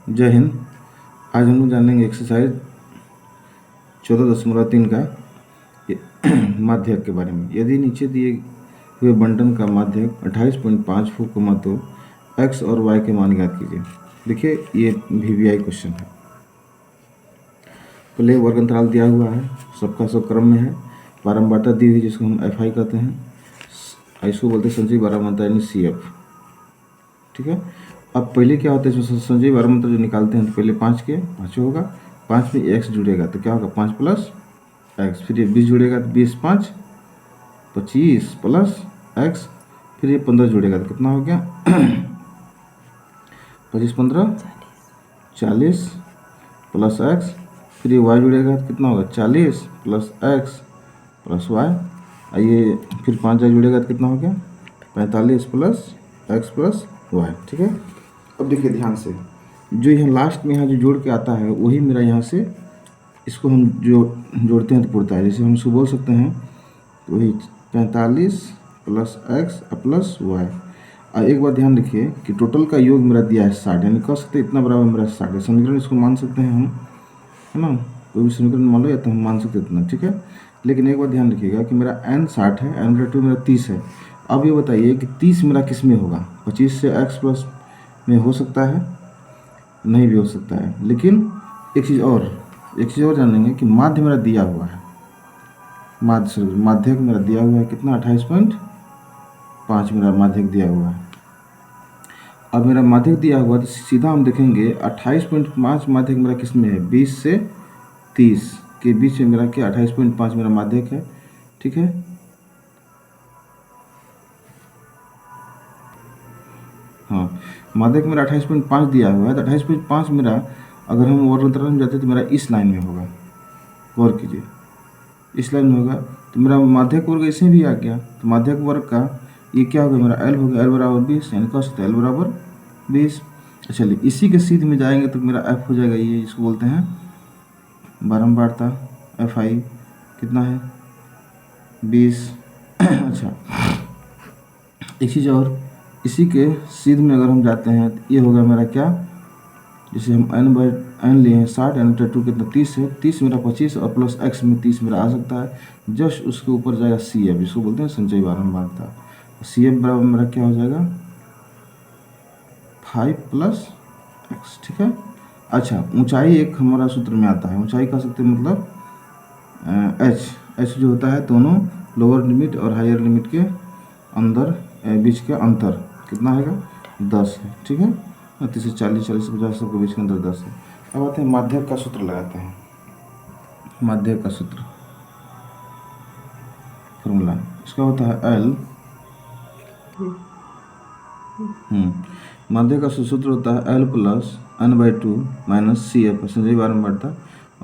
जय हिंद। आज हम लोग जानेंगे एक्सरसाइज 14.3 का माध्यक के बारे में। यदि नीचे दिए हुए बंटन का माध्यक 28.5 हो तो x और y के मान ज्ञात कीजिए। देखिए ये VBI क्वेश्चन है। पहले वर्ग अंतराल दिया हुआ है, सबका सब क्रम में है, बारंबारता दी हुई जिसको हम FI कहते हैं, इसको बोलते हैं संचयी बारंबारता यानी CF। ठीक है। अब पहले क्या होता है, इसमें संचयी बारंबारता जो निकालते हैं तो पहले 5 के 5 होगा, 5 में x जुड़ेगा तो क्या होगा 5 प्लस x, फिर ये 20 जुड़ेगा तो 20 5 25 प्लस x, फिर ये 15 जुड़ेगा तो कितना हो गया 25 15 40 प्लस x, फिर ये y जुड़ेगा तो कितना होगा 40 प्लस x प्लस y, ये फिर 5 जुड़ेगा तो कितना हो गया 45 प्लस x प्लस y। ठीक है। अब देखिए ध्यान से, जो यहाँ लास्ट में यहाँ जो जोड़ के आता है वही मेरा यहाँ से इसको हम जो जोड़ते हैं तो पुरता है। जैसे हम इसको बोल सकते हैं वही 45 प्लस x प्लस y। और एक बात ध्यान रखिए कि टोटल का योग मेरा दिया है 60, यानी कह सकते हैं इतना बराबर मेरा 60 है। समीकरण इसको मान सकते हैं हम, है ना, कोई भी समीकरण मान लो या तो हम मान सकते हैं इतना। ठीक है। लेकिन एक बात ध्यान रखिएगा कि मेरा n 60 है, n/2 मेरा 30 है। अब ये बताइए कि 30 मेरा किस में होगा, 25 से x प्लस में हो सकता है, नहीं भी हो सकता है। लेकिन एक चीज़ और जानेंगे कि माध्य मेरा दिया हुआ है, माध्यक मेरा दिया हुआ है कितना 28.5 मेरा माध्यक दिया हुआ है। अब मेरा माध्यक दिया हुआ तो सीधा हम देखेंगे 28.5 माध्यक मेरा किस में है, 20 से 30 के बीच में मेरा क्या 28.5 मेरा माध्यक है। ठीक है। हाँ, माध्यक मेरा 28.5 दिया हुआ है तो 28.5 मेरा अगर हम वर्ग अंतराल में जाते तो मेरा इस लाइन में होगा। गौर कीजिए, इस लाइन में होगा तो मेरा माध्यक वर्ग ऐसे भी आ गया। तो माध्यक वर्ग का ये क्या होगा, मेरा L हो गया, L बराबर 20, यानी कह सकते हैं L बराबर 20। चलिए इसी के सीध में जाएंगे तो मेरा F हो जाएगा, ये इसको बोलते हैं बारंबारता FI कितना है 20। अच्छा, एक चीज़ और, इसी के सीध में अगर हम जाते हैं तो ये होगा मेरा क्या, जैसे हम n लिए हैं 60, n/2 कितना 30 है, 30 मेरा 25 और प्लस x में 30 मेरा आ सकता है। जस्ट उसके ऊपर जाएगा CF, इसको बोलते हैं संचयी बारंबारता। CF बराबर मेरा क्या हो जाएगा 5 प्लस x। ठीक है। अच्छा, ऊंचाई एक हमारा सूत्र में आता है, ऊंचाई कह सकते हैं मतलब h जो होता है दोनों लोअर लिमिट और हायर लिमिट के अंदर बीच का अंतर कितना आएगा 10 है। ठीक है। 30 से 40, 40 से 50 सबके बीच के अंदर 10 है। अब आते हैं माध्यक का सूत्र लगाते हैं। माध्यक का सूत्र फॉर्मूला इसका होता है L, माध्यक का सूत्र होता है L plus n/2 minus CF संचयी बारंबारता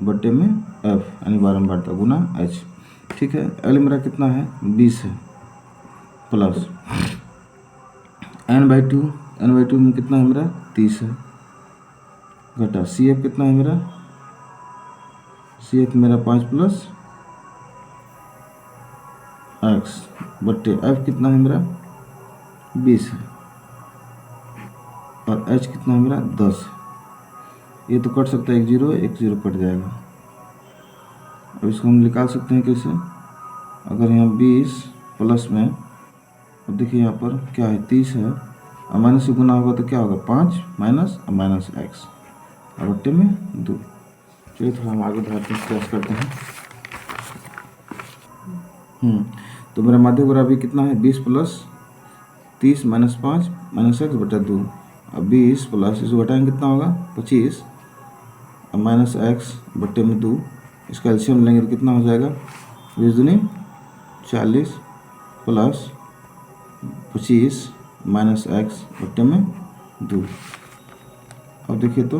बट्टे में F यानी बारंबारता गुना H। ठीक है। L मेरा कितना है 20 है, प्लस n/2 में कितना है मेरा 30 है, घटा CF कितना है मेरा, CF मेरा 5 प्लस x बट्टे F कितना है मेरा 20 है, और H कितना है मेरा 10 है। ये तो कट सकता है, 1 0 कट जाएगा। अब इसको हम निकाल सकते हैं कैसे, अगर यहाँ 20 प्लस में, अब देखिए यहाँ पर क्या है 30 है, और माइनस से गुना होगा तो क्या होगा 5 माइनस और माइनस x और बट्टे में 2। चलिए थोड़ा हम आगे बढ़ाते हैं, प्रयास करते हैं। तो मेरा माध्यक बराबर कितना है 20 प्लस 30 माइनस 5 माइनस x बटा 2। अब 20 प्लस इसको घटाएंगे कितना होगा 25 और माइनस x बट्टे में 2, इसका एलसीएम लेंगे तो कितना हो जाएगा 20 दूनी 40 प्लस 25 माइनस x बट्टे में 2। अब देखिए तो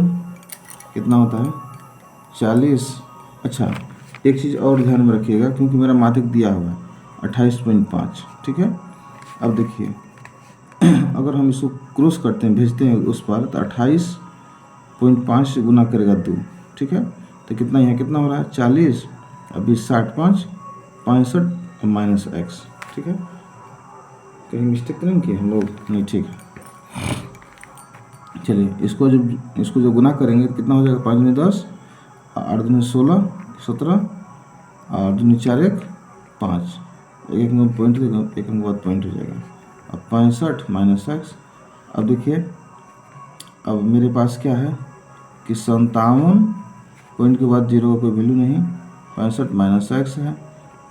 कितना होता है 40। अच्छा, एक चीज़ और ध्यान में रखिएगा, क्योंकि मेरा माध्यक दिया हुआ है 28.5। ठीक है। अब देखिए अगर हम इसको क्रॉस करते हैं, भेजते हैं उस पर, तो 28.5 से गुना करेगा 2। ठीक है। तो कितना यहाँ कितना हो रहा है 40, अभी 60 5 65 और माइनस x। ठीक है। कहीं मिस्टेक तो नहीं किए हम लोग, नहीं ठीक है। चलिए इसको जो गुना करेंगे तो कितना हो जाएगा, 5 दूनी 10, 8 दूनी 16, 17 और 2 4 1 5, एक में पॉइंट देगा, एक में बाद पॉइंट हो जाएगा। अब 65 माइनस एक्स। अब देखिए अब मेरे पास क्या है कि 57 पॉइंट के बाद 0 का कोई वैल्यू नहीं, 65 माइनस एक्स है।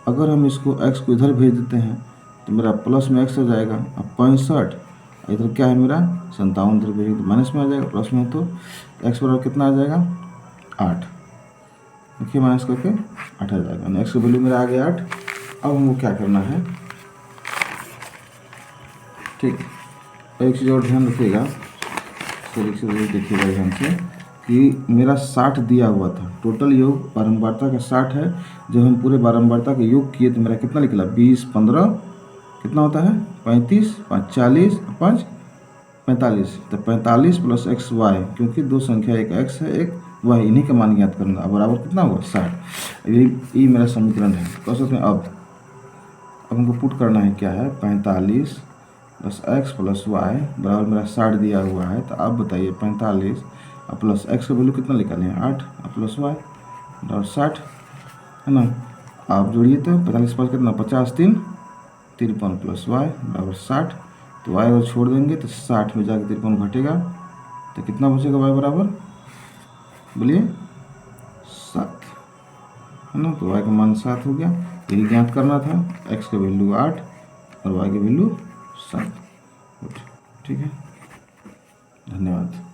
अगर हम इसको x को इधर भेज देते हैं तो मेरा प्लस में x हो जाएगा। अब 65 इधर क्या है मेरा 57 इधर भेजेंगे तो माइनस में आ जाएगा, प्लस में तो x बराबर कितना आ जाएगा 8। देखिए माइनस करके 8 आ जाएगा, x का वैल्यू मेरा आ गया 8। अब हमको क्या करना है, ठीक, एक चीज़ और ध्यान रखिएगा, एक चीज़ देखिएगा ध्यान से कि मेरा 60 दिया हुआ था, टोटल योग बारंबारता का 60 है। जब हम पूरे बारंबारता का योग किए तो मेरा कितना निकला 20 15 कितना होता है 35 5 40 5 45, तो 45 प्लस एक्स वाई, क्योंकि दो संख्या एक एक्स है एक वाई, इन्हीं का मान ज्ञात करना। अब बराबर कितना होगा 60। ये मेरा समीकरण है। कह सकते हैं अब हमको पुट करना है क्या है 45 प्लस एक्स प्लस वाई बराबर मेरा 60 दिया हुआ है। तो आप बताइए 45 प्लस एक्स का वैल्यू कितना निकालें 8 प्लस वाई बराबर 60 है ना। आप जोड़िए तो 45 पर कितना 50 3 53 प्लस वाई बराबर 60। तो वाई अगर छोड़ देंगे तो 60 में जाकर 53 घटेगा तो कितना बचेगा वाई बराबर, बोलिए 7 है ना। तो वाई का मान 7 हो गया। यही ज्ञात करना था, एक्स का वैल्यू 8 और वाई का वैल्यू 7। ठीक है, धन्यवाद।